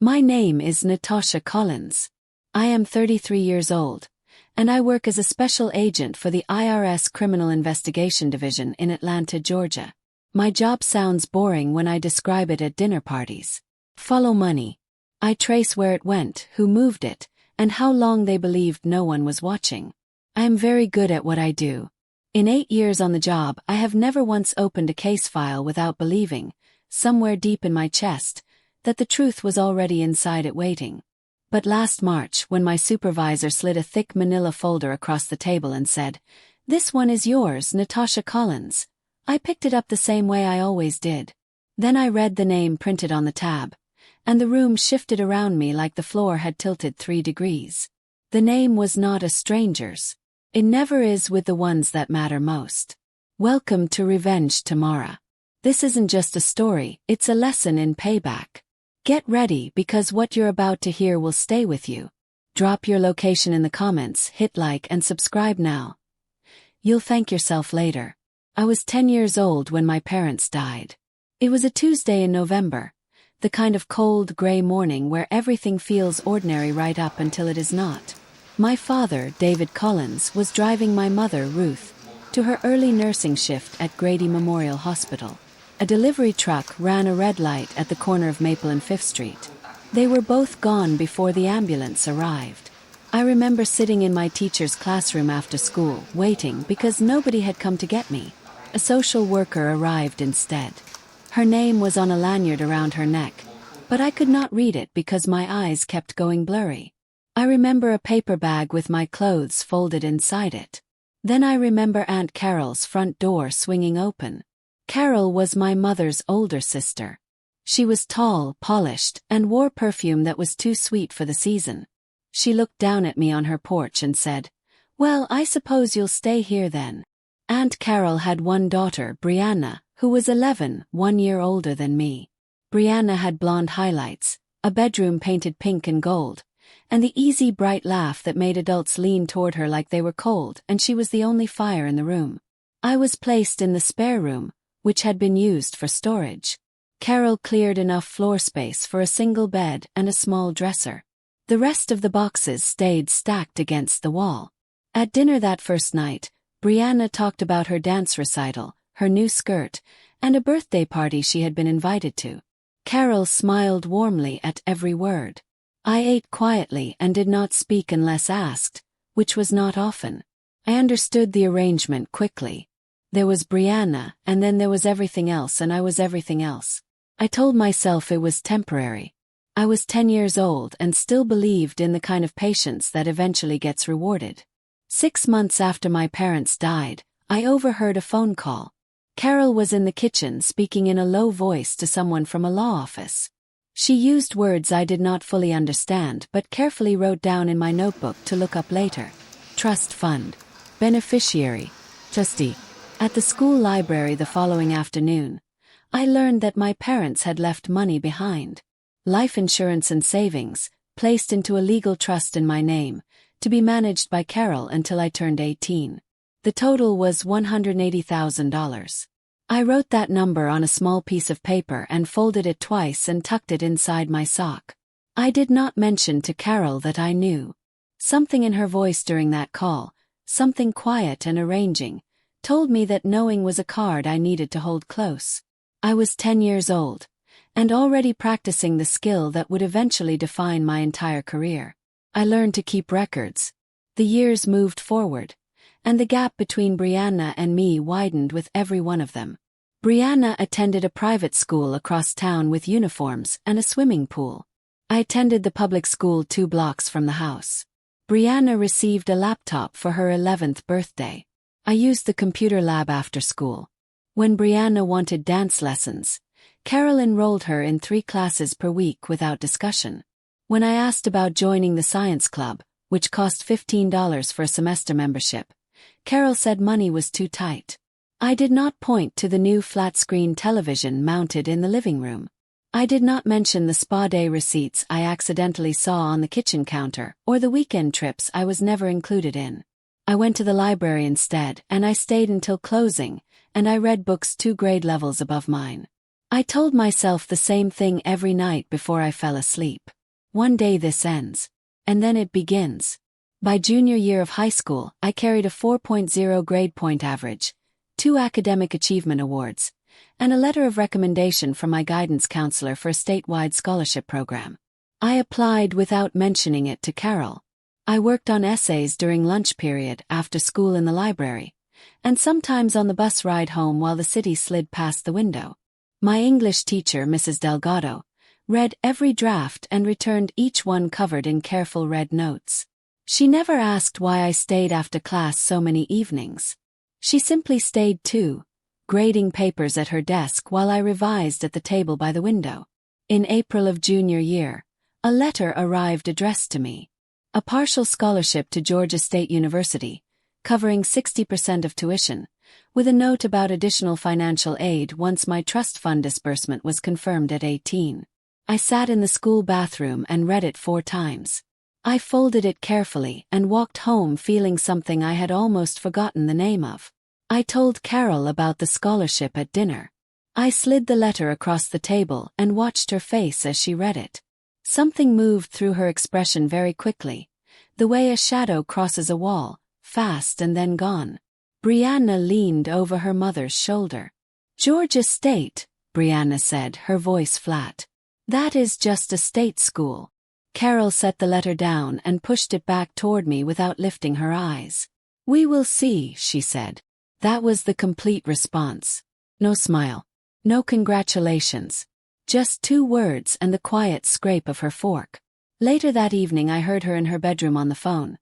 My name is Natasha Collins. I am 33 years old, and I work as a special agent for the IRS Criminal Investigation Division in Atlanta, Georgia. My job sounds boring when I describe it at dinner parties. Follow money. I trace where it went, who moved it, and how long they believed no one was watching. I am very good at what I do. In 8 years on the job, I have never once opened a case file without believing, somewhere deep in my chest, that the truth was already inside it waiting. But last March, when my supervisor slid a thick manila folder across the table and said, "This one is yours, Natasha Collins," I picked it up the same way I always did. Then I read the name printed on the tab, and the room shifted around me like the floor had tilted 3 degrees. The name was not a stranger's. It never is with the ones that matter most. Welcome to Revenge Tomorrow. This isn't just a story, it's a lesson in payback. Get ready because what you're about to hear will stay with you. Drop your location in the comments, hit like and subscribe now. You'll thank yourself later. I was 10 years old when my parents died. It was a Tuesday in November, the kind of cold, gray morning where everything feels ordinary right up until it is not. My father, David Collins, was driving my mother, Ruth, to her early nursing shift at Grady Memorial Hospital. A delivery truck ran a red light at the corner of Maple and 5th Street. They were both gone before the ambulance arrived. I remember sitting in my teacher's classroom after school, waiting because nobody had come to get me. A social worker arrived instead. Her name was on a lanyard around her neck, but I could not read it because my eyes kept going blurry. I remember a paper bag with my clothes folded inside it. Then I remember Aunt Carol's front door swinging open. Carol was my mother's older sister. She was tall, polished, and wore perfume that was too sweet for the season. She looked down at me on her porch and said, "Well, I suppose you'll stay here then." Aunt Carol had one daughter, Brianna, who was 11, 1 year older than me. Brianna had blonde highlights, a bedroom painted pink and gold, and the easy bright laugh that made adults lean toward her like they were cold, and she was the only fire in the room. I was placed in the spare room, which had been used for storage. Carol cleared enough floor space for a single bed and a small dresser. The rest of the boxes stayed stacked against the wall. At dinner that first night, Brianna talked about her dance recital, her new skirt, and a birthday party she had been invited to. Carol smiled warmly at every word. I ate quietly and did not speak unless asked, which was not often. I understood the arrangement quickly. There was Brianna, and then there was everything else, and I was everything else. I told myself it was temporary. I was 10 years old and still believed in the kind of patience that eventually gets rewarded. 6 months after my parents died, I overheard a phone call. Carol was in the kitchen speaking in a low voice to someone from a law office. She used words I did not fully understand but carefully wrote down in my notebook to look up later. Trust fund. Beneficiary. Trustee. At the school library the following afternoon, I learned that my parents had left money behind. Life insurance and savings, placed into a legal trust in my name, to be managed by Carol until I turned 18. The total was $180,000. I wrote that number on a small piece of paper and folded it twice and tucked it inside my sock. I did not mention to Carol that I knew. Something in her voice during that call, something quiet and arranging, told me that knowing was a card I needed to hold close. I was 10 years old, and already practicing the skill that would eventually define my entire career. I learned to keep records. The years moved forward, and the gap between Brianna and me widened with every one of them. Brianna attended a private school across town with uniforms and a swimming pool. I attended the public school 2 blocks from the house. Brianna received a laptop for her 11th birthday. I used the computer lab after school. When Brianna wanted dance lessons, Carol enrolled her in 3 classes per week without discussion. When I asked about joining the science club, which cost $15 for a semester membership, Carol said money was too tight. I did not point to the new flat-screen television mounted in the living room. I did not mention the spa day receipts I accidentally saw on the kitchen counter, or the weekend trips I was never included in. I went to the library instead, and I stayed until closing, and I read books 2 grade levels above mine. I told myself the same thing every night before I fell asleep. One day this ends. And then it begins. By junior year of high school, I carried a 4.0 grade point average, 2 academic achievement awards, and a letter of recommendation from my guidance counselor for a statewide scholarship program. I applied without mentioning it to Carol. I worked on essays during lunch period, after school in the library, and sometimes on the bus ride home while the city slid past the window. My English teacher, Mrs. Delgado, read every draft and returned each one covered in careful red notes. She never asked why I stayed after class so many evenings. She simply stayed too, grading papers at her desk while I revised at the table by the window. In April of junior year, a letter arrived addressed to me. A partial scholarship to Georgia State University, covering 60% of tuition, with a note about additional financial aid once my trust fund disbursement was confirmed at 18. I sat in the school bathroom and read it 4 times. I folded it carefully and walked home feeling something I had almost forgotten the name of. I told Carol about the scholarship at dinner. I slid the letter across the table and watched her face as she read it. Something moved through her expression very quickly, the way a shadow crosses a wall, fast and then gone. Brianna leaned over her mother's shoulder. "Georgia State," Brianna said, her voice flat. "That is just a state school." Carol set the letter down and pushed it back toward me without lifting her eyes. "We will see," she said. That was the complete response. No smile. No congratulations. Just 2 words and the quiet scrape of her fork. Later that evening I heard her in her bedroom on the phone.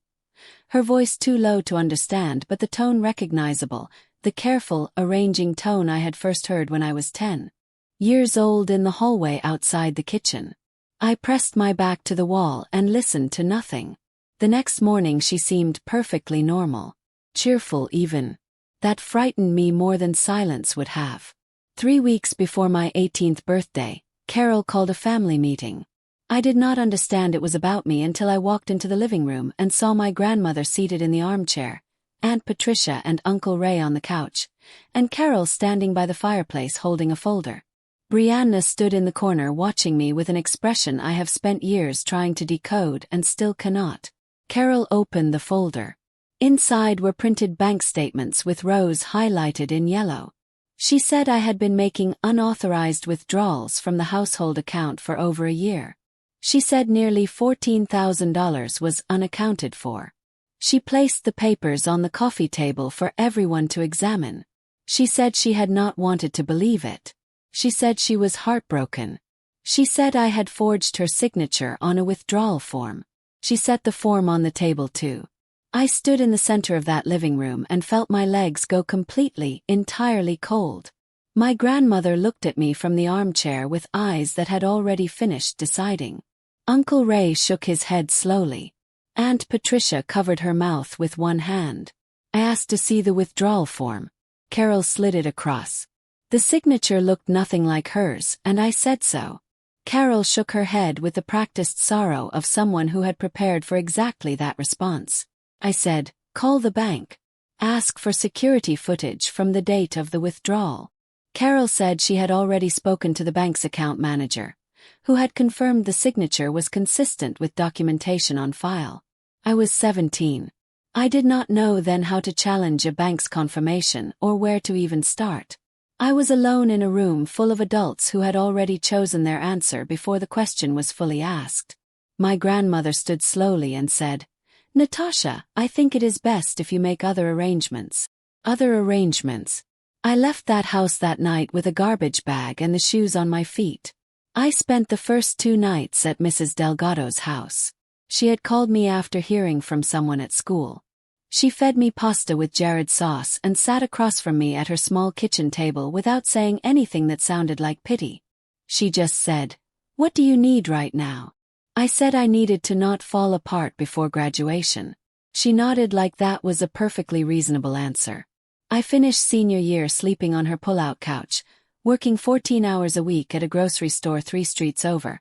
Her voice too low to understand, but the tone recognizable, the careful, arranging tone I had first heard when I was 10 years old in the hallway outside the kitchen. I pressed my back to the wall and listened to nothing. The next morning she seemed perfectly normal. Cheerful even. That frightened me more than silence would have. 3 weeks before my 18th birthday, Carol called a family meeting. I did not understand it was about me until I walked into the living room and saw my grandmother seated in the armchair, Aunt Patricia and Uncle Ray on the couch, and Carol standing by the fireplace holding a folder. Brianna stood in the corner watching me with an expression I have spent years trying to decode and still cannot. Carol opened the folder. Inside were printed bank statements with rows highlighted in yellow. She said I had been making unauthorized withdrawals from the household account for over a year. She said nearly $14,000 was unaccounted for. She placed the papers on the coffee table for everyone to examine. She said she had not wanted to believe it. She said she was heartbroken. She said I had forged her signature on a withdrawal form. She set the form on the table too. I stood in the center of that living room and felt my legs go completely, entirely cold. My grandmother looked at me from the armchair with eyes that had already finished deciding. Uncle Ray shook his head slowly. Aunt Patricia covered her mouth with one hand. I asked to see the withdrawal form. Carol slid it across. The signature looked nothing like hers, and I said so. Carol shook her head with the practiced sorrow of someone who had prepared for exactly that response. I said, "Call the bank. Ask for security footage from the date of the withdrawal." Carol said she had already spoken to the bank's account manager, who had confirmed the signature was consistent with documentation on file. I was 17. I did not know then how to challenge a bank's confirmation or where to even start. I was alone in a room full of adults who had already chosen their answer before the question was fully asked. My grandmother stood slowly and said, "Natasha, I think it is best if you make other arrangements." Other arrangements. I left that house that night with a garbage bag and the shoes on my feet. I spent the first 2 nights at Mrs. Delgado's house. She had called me after hearing from someone at school. She fed me pasta with Jared sauce and sat across from me at her small kitchen table without saying anything that sounded like pity. She just said, "What do you need right now?" I said I needed to not fall apart before graduation. She nodded like that was a perfectly reasonable answer. I finished senior year sleeping on her pull-out couch, working 14 hours a week at a grocery store 3 streets over,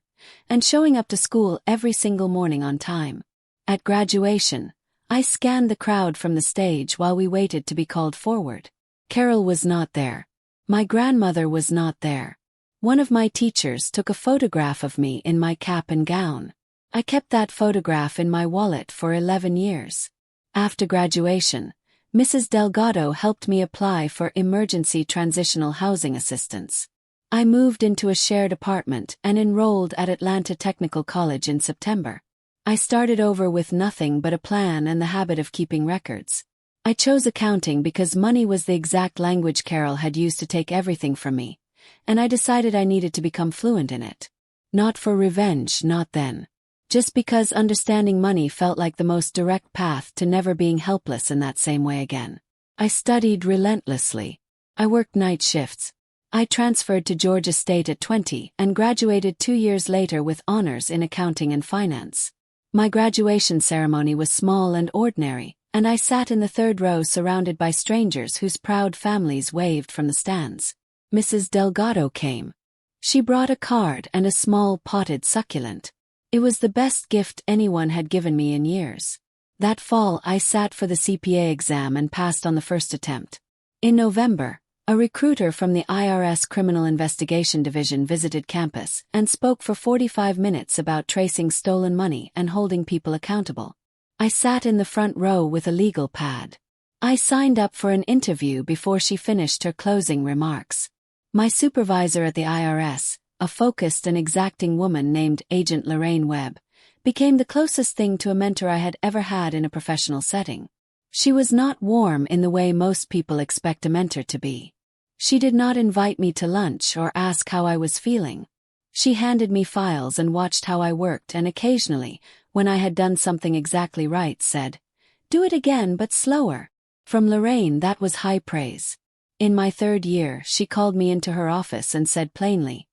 and showing up to school every single morning on time. At graduation, I scanned the crowd from the stage while we waited to be called forward. Carol was not there. My grandmother was not there. One of my teachers took a photograph of me in my cap and gown. I kept that photograph in my wallet for 11 years. After graduation, Mrs. Delgado helped me apply for emergency transitional housing assistance. I moved into a shared apartment and enrolled at Atlanta Technical College in September. I started over with nothing but a plan and the habit of keeping records. I chose accounting because money was the exact language Carol had used to take everything from me, and I decided I needed to become fluent in it. Not for revenge, not then. Just because understanding money felt like the most direct path to never being helpless in that same way again. I studied relentlessly. I worked night shifts. I transferred to Georgia State at 20 and graduated 2 years later with honors in accounting and finance. My graduation ceremony was small and ordinary, and I sat in the third row surrounded by strangers whose proud families waved from the stands. Mrs. Delgado came. She brought a card and a small potted succulent. It was the best gift anyone had given me in years. That fall I sat for the CPA exam and passed on the first attempt. In November, a recruiter from the IRS Criminal Investigation Division visited campus and spoke for 45 minutes about tracing stolen money and holding people accountable. I sat in the front row with a legal pad. I signed up for an interview before she finished her closing remarks. My supervisor at the IRS, a focused and exacting woman named Agent Lorraine Webb, became the closest thing to a mentor I had ever had in a professional setting. She was not warm in the way most people expect a mentor to be. She did not invite me to lunch or ask how I was feeling. She handed me files and watched how I worked and occasionally, when I had done something exactly right, said, "Do it again but slower." From Lorraine that was high praise. In my third year she called me into her office and said plainly,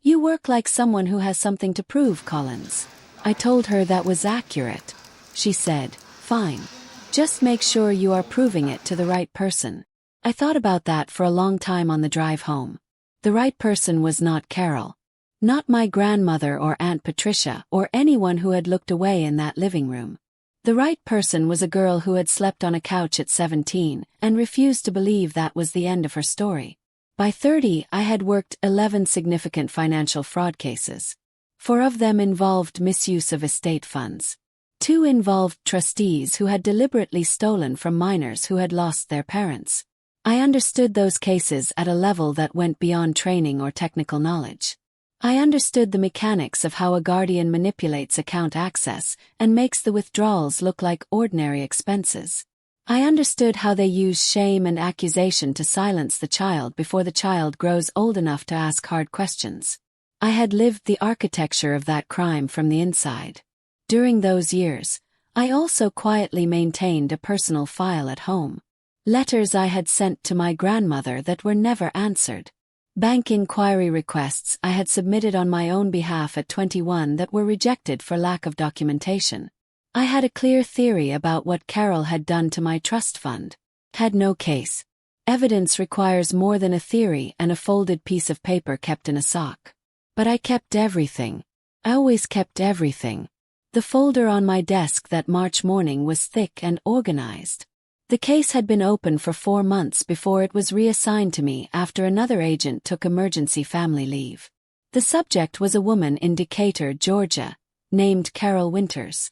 "You work like someone who has something to prove, Collins." I told her that was accurate. She said, "Fine. Just make sure you are proving it to the right person." I thought about that for a long time on the drive home. The right person was not Carol. Not my grandmother or Aunt Patricia or anyone who had looked away in that living room. The right person was a girl who had slept on a couch at 17 and refused to believe that was the end of her story. By 30, I had worked 11 significant financial fraud cases. 4 of them involved misuse of estate funds. 2 involved trustees who had deliberately stolen from minors who had lost their parents. I understood those cases at a level that went beyond training or technical knowledge. I understood the mechanics of how a guardian manipulates account access and makes the withdrawals look like ordinary expenses. I understood how they use shame and accusation to silence the child before the child grows old enough to ask hard questions. I had lived the architecture of that crime from the inside. During those years, I also quietly maintained a personal file at home. Letters I had sent to my grandmother that were never answered. Bank inquiry requests I had submitted on my own behalf at 21 that were rejected for lack of documentation. I had a clear theory about what Carol had done to my trust fund. Had no case. Evidence requires more than a theory and a folded piece of paper kept in a sock. But I kept everything. I always kept everything. The folder on my desk that March morning was thick and organized. The case had been open for 4 months before it was reassigned to me after another agent took emergency family leave. The subject was a woman in Decatur, Georgia, named Carol Winters,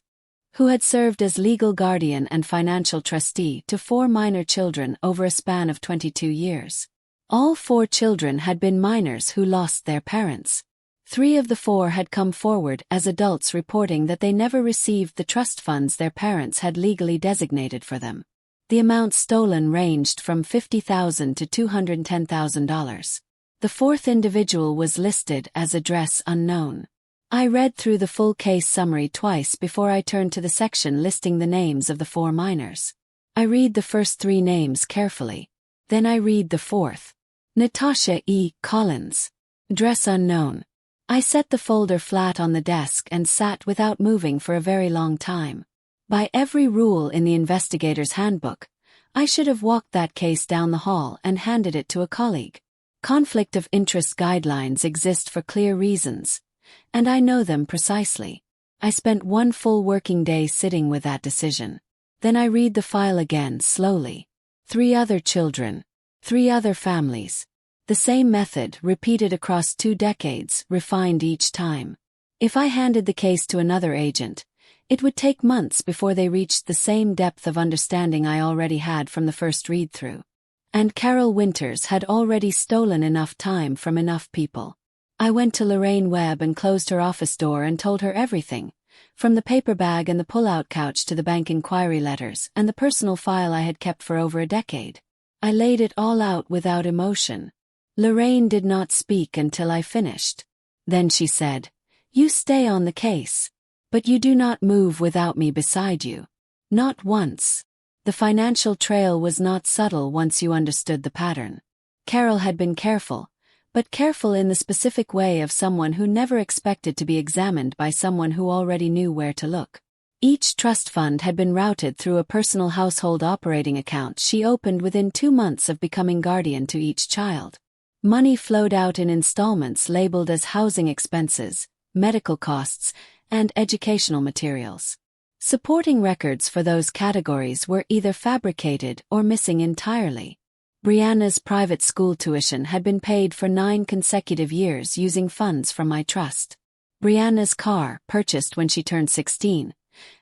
who had served as legal guardian and financial trustee to 4 minor children over a span of 22 years. All 4 children had been minors who lost their parents. 3 of the 4 had come forward as adults reporting that they never received the trust funds their parents had legally designated for them. The amount stolen ranged from $50,000 to $210,000. The 4th individual was listed as address unknown. I read through the full case summary twice before I turned to the section listing the names of the 4 minors. I read the first 3 names carefully. Then I read the 4th. Natasha E. Collins. Address unknown. I set the folder flat on the desk and sat without moving for a very long time. By every rule in the investigator's handbook, I should have walked that case down the hall and handed it to a colleague. Conflict of interest guidelines exist for clear reasons, and I know them precisely. I spent 1 full working day sitting with that decision. Then I read the file again slowly. 3 other children. 3 other families. The same method, repeated across 2 decades, refined each time. If I handed the case to another agent, it would take months before they reached the same depth of understanding I already had from the first read-through. And Carol Winters had already stolen enough time from enough people. I went to Lorraine Webb and closed her office door and told her everything, from the paper bag and the pull-out couch to the bank inquiry letters and the personal file I had kept for over a decade. I laid it all out without emotion. Lorraine did not speak until I finished. Then she said, "You stay on the case. But you do not move without me beside you. Not once." The financial trail was not subtle once you understood the pattern. Carol had been careful, but careful in the specific way of someone who never expected to be examined by someone who already knew where to look. Each trust fund had been routed through a personal household operating account she opened within 2 months of becoming guardian to each child. Money flowed out in installments labeled as housing expenses, medical costs, and educational materials. Supporting records for those categories were either fabricated or missing entirely. Brianna's private school tuition had been paid for 9 consecutive years using funds from my trust. Brianna's car, purchased when she turned 16,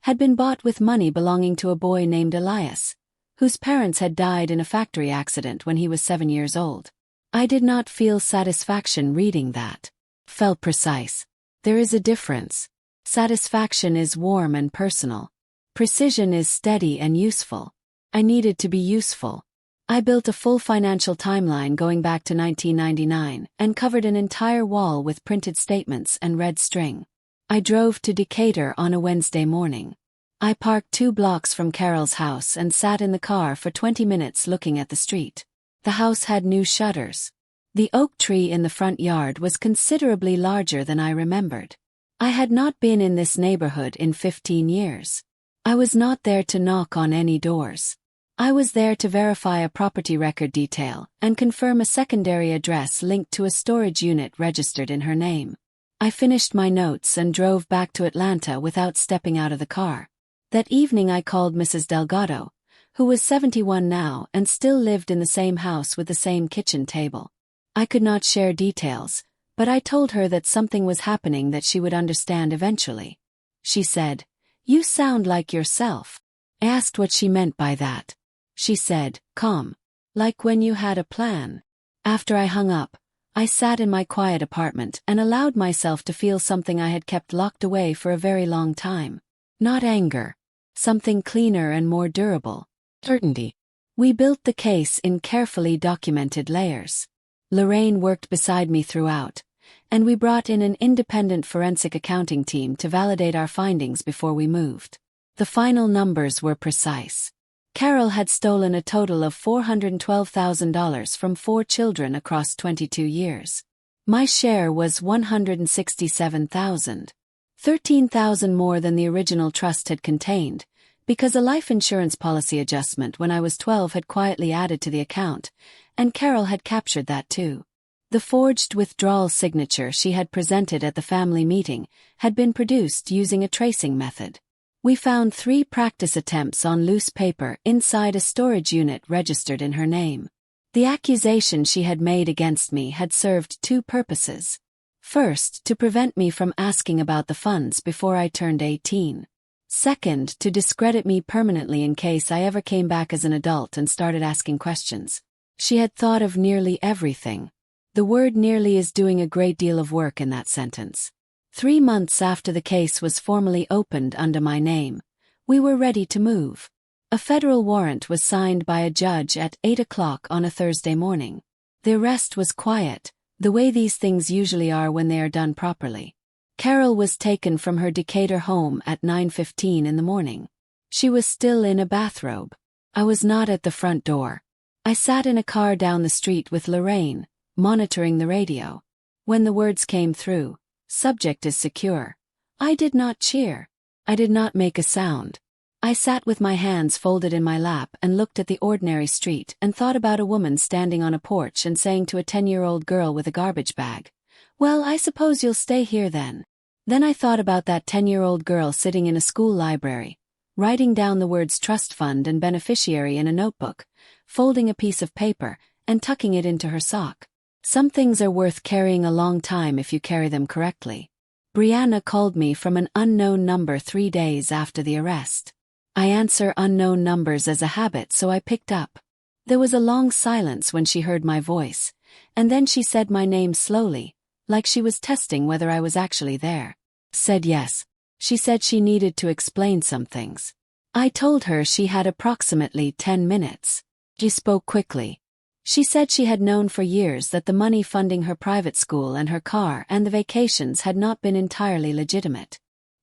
had been bought with money belonging to a boy named Elias, whose parents had died in a factory accident when he was 7 years old. I did not feel satisfaction reading that. Felt precise. There is a difference. Satisfaction is warm and personal. Precision is steady and useful. I needed to be useful. I built a full financial timeline going back to 1999 and covered an entire wall with printed statements and red string. I drove to Decatur on a Wednesday morning. I parked 2 blocks from Carol's house and sat in the car for 20 minutes looking at the street. The house had new shutters. The oak tree in the front yard was considerably larger than I remembered. I had not been in this neighborhood in 15 years. I was not there to knock on any doors. I was there to verify a property record detail and confirm a secondary address linked to a storage unit registered in her name. I finished my notes and drove back to Atlanta without stepping out of the car. That evening I called Mrs. Delgado, who was 71 now and still lived in the same house with the same kitchen table. I could not share details, but I told her that something was happening that she would understand eventually. She said, "You sound like yourself." I asked what she meant by that. She said, "Calm. Like when you had a plan." After I hung up, I sat in my quiet apartment and allowed myself to feel something I had kept locked away for a very long time. Not anger. Something cleaner and more durable. Certainty. We built the case in carefully documented layers. Lorraine worked beside me throughout, and we brought in an independent forensic accounting team to validate our findings before we moved. The final numbers were precise. Carol had stolen a total of $412,000 from 4 children across 22 years. My share was $167,000. $13,000 more than the original trust had contained, because a life insurance policy adjustment when I was 12 had quietly added to the account, and Carol had captured that too. The forged withdrawal signature she had presented at the family meeting had been produced using a tracing method. We found 3 practice attempts on loose paper inside a storage unit registered in her name. The accusation she had made against me had served 2 purposes. First, to prevent me from asking about the funds before I turned 18. Second, to discredit me permanently in case I ever came back as an adult and started asking questions. She had thought of nearly everything. The word nearly is doing a great deal of work in that sentence. 3 months after the case was formally opened under my name, we were ready to move. A federal warrant was signed by a judge at 8 o'clock on a Thursday morning. The arrest was quiet, the way these things usually are when they are done properly. Carol was taken from her Decatur home at 9:15 in the morning. She was still in a bathrobe. I was not at the front door. I sat in a car down the street with Lorraine, monitoring the radio. When the words came through, "Subject is secure," I did not cheer. I did not make a sound. I sat with my hands folded in my lap and looked at the ordinary street and thought about a woman standing on a porch and saying to a 10-year-old girl with a garbage bag, "Well, I suppose you'll stay here then." Then I thought about that 10-year-old girl sitting in a school library, writing down the words trust fund and beneficiary in a notebook, folding a piece of paper, and tucking it into her sock. Some things are worth carrying a long time if you carry them correctly. Brianna called me from an unknown number 3 days after the arrest. I answer unknown numbers as a habit, so I picked up. There was a long silence when she heard my voice, and then she said my name slowly, like she was testing whether I was actually there. Said yes. She said she needed to explain some things. I told her she had approximately 10 minutes. She spoke quickly. She said she had known for years that the money funding her private school and her car and the vacations had not been entirely legitimate.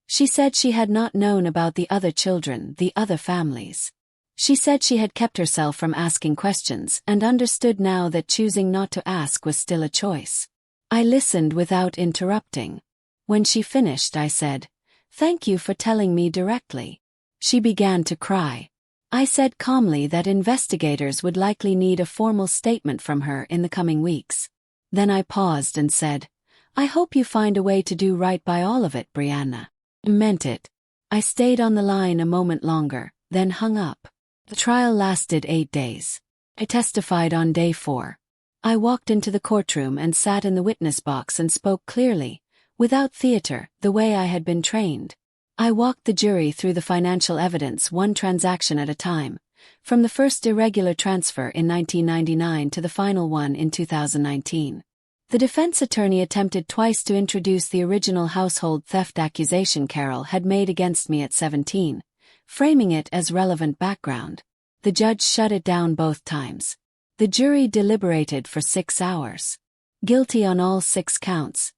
She said she had not known about the other children, the other families. She said she had kept herself from asking questions and understood now that choosing not to ask was still a choice. I listened without interrupting. When she finished, I said, "Thank you for telling me directly." She began to cry. I said calmly that investigators would likely need a formal statement from her in the coming weeks. Then I paused and said, "I hope you find a way to do right by all of it, Brianna." Meant it. I stayed on the line a moment longer, then hung up. The trial lasted 8 days. I testified on day 4. I walked into the courtroom and sat in the witness box and spoke clearly, without theater, the way I had been trained. I walked the jury through the financial evidence one transaction at a time, from the first irregular transfer in 1999 to the final one in 2019. The defense attorney attempted twice to introduce the original household theft accusation Carol had made against me at 17, framing it as relevant background. The judge shut it down both times. The jury deliberated for 6 hours. Guilty on all 6 counts.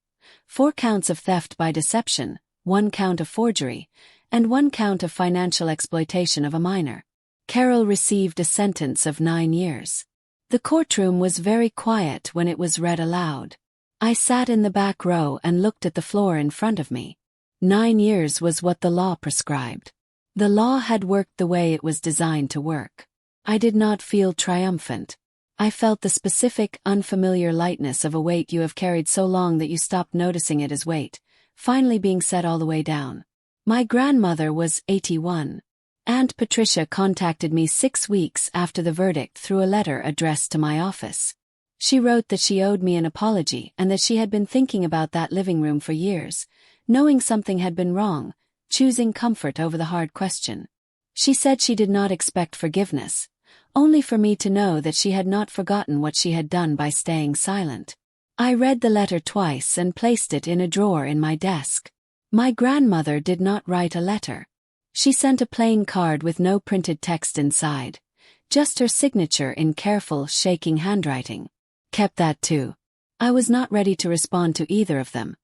4 counts of theft by deception, 1 count of forgery, and 1 count of financial exploitation of a minor. Carol received a sentence of 9 years. The courtroom was very quiet when it was read aloud. I sat in the back row and looked at the floor in front of me. 9 years was what the law prescribed. The law had worked the way it was designed to work. I did not feel triumphant. I felt the specific, unfamiliar lightness of a weight you have carried so long that you stopped noticing it as weight, finally being set all the way down. My grandmother was 81. Aunt Patricia contacted me 6 weeks after the verdict through a letter addressed to my office. She wrote that she owed me an apology and that she had been thinking about that living room for years, knowing something had been wrong, choosing comfort over the hard question. She said she did not expect forgiveness, only for me to know that she had not forgotten what she had done by staying silent. I read the letter twice and placed it in a drawer in my desk. My grandmother did not write a letter. She sent a plain card with no printed text inside, just her signature in careful, shaking handwriting. Kept that too. I was not ready to respond to either of them,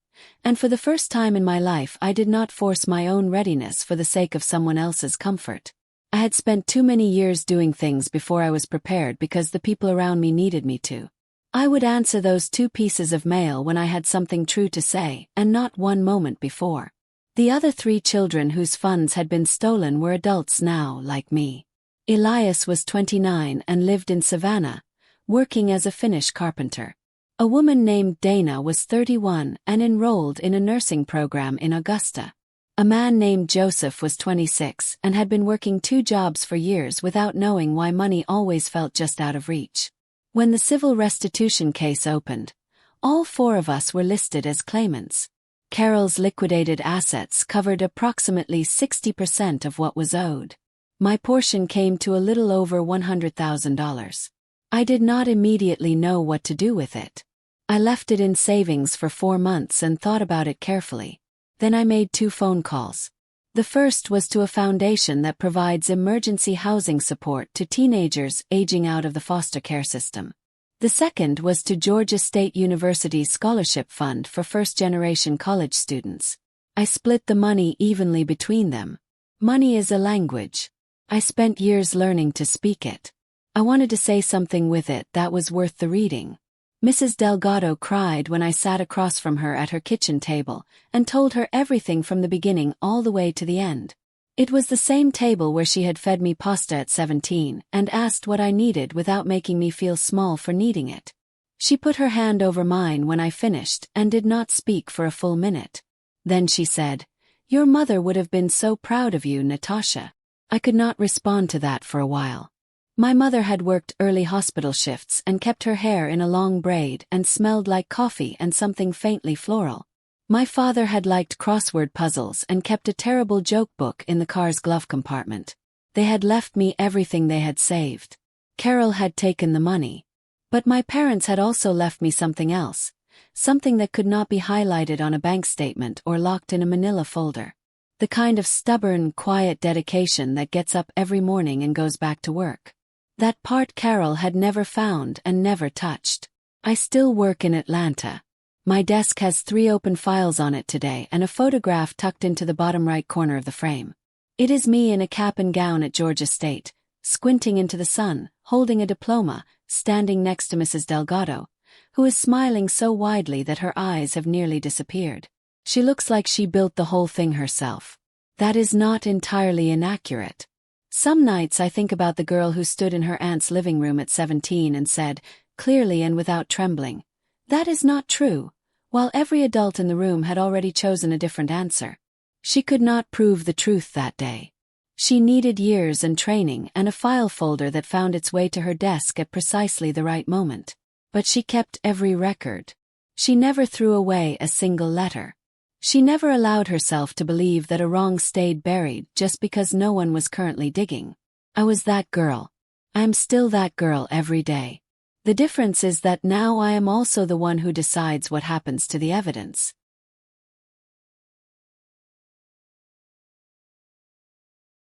and for the first time in my life I did not force my own readiness for the sake of someone else's comfort. I had spent too many years doing things before I was prepared because the people around me needed me to. I would answer those 2 pieces of mail when I had something true to say, and not 1 moment before. The other 3 children whose funds had been stolen were adults now, like me. Elias was 29 and lived in Savannah, working as a Finnish carpenter. A woman named Dana was 31 and enrolled in a nursing program in Augusta. A man named Joseph was 26 and had been working 2 jobs for years without knowing why money always felt just out of reach. When the civil restitution case opened, all 4 of us were listed as claimants. Carol's liquidated assets covered approximately 60% of what was owed. My portion came to a little over $100,000. I did not immediately know what to do with it. I left it in savings for 4 months and thought about it carefully. Then I made 2 phone calls. The first was to a foundation that provides emergency housing support to teenagers aging out of the foster care system. The second was to Georgia State University's scholarship fund for first-generation college students. I split the money evenly between them. Money is a language. I spent years learning to speak it. I wanted to say something with it that was worth the reading. Mrs. Delgado cried when I sat across from her at her kitchen table and told her everything from the beginning all the way to the end. It was the same table where she had fed me pasta at 17 and asked what I needed without making me feel small for needing it. She put her hand over mine when I finished and did not speak for a full minute. Then she said, "Your mother would have been so proud of you, Natasha." I could not respond to that for a while. My mother had worked early hospital shifts and kept her hair in a long braid and smelled like coffee and something faintly floral. My father had liked crossword puzzles and kept a terrible joke book in the car's glove compartment. They had left me everything they had saved. Carol had taken the money. But my parents had also left me something else, something that could not be highlighted on a bank statement or locked in a manila folder. The kind of stubborn, quiet dedication that gets up every morning and goes back to work. That part Carol had never found and never touched. I still work in Atlanta. My desk has 3 open files on it today and a photograph tucked into the bottom right corner of the frame. It is me in a cap and gown at Georgia State, squinting into the sun, holding a diploma, standing next to Mrs. Delgado, who is smiling so widely that her eyes have nearly disappeared. She looks like she built the whole thing herself. That is not entirely inaccurate. Some nights I think about the girl who stood in her aunt's living room at 17 and said, clearly and without trembling, "That is not true," while every adult in the room had already chosen a different answer. She could not prove the truth that day. She needed years and training and a file folder that found its way to her desk at precisely the right moment. But she kept every record. She never threw away a single letter. She never allowed herself to believe that a wrong stayed buried just because no one was currently digging. I was that girl. I am still that girl every day. The difference is that now I am also the one who decides what happens to the evidence.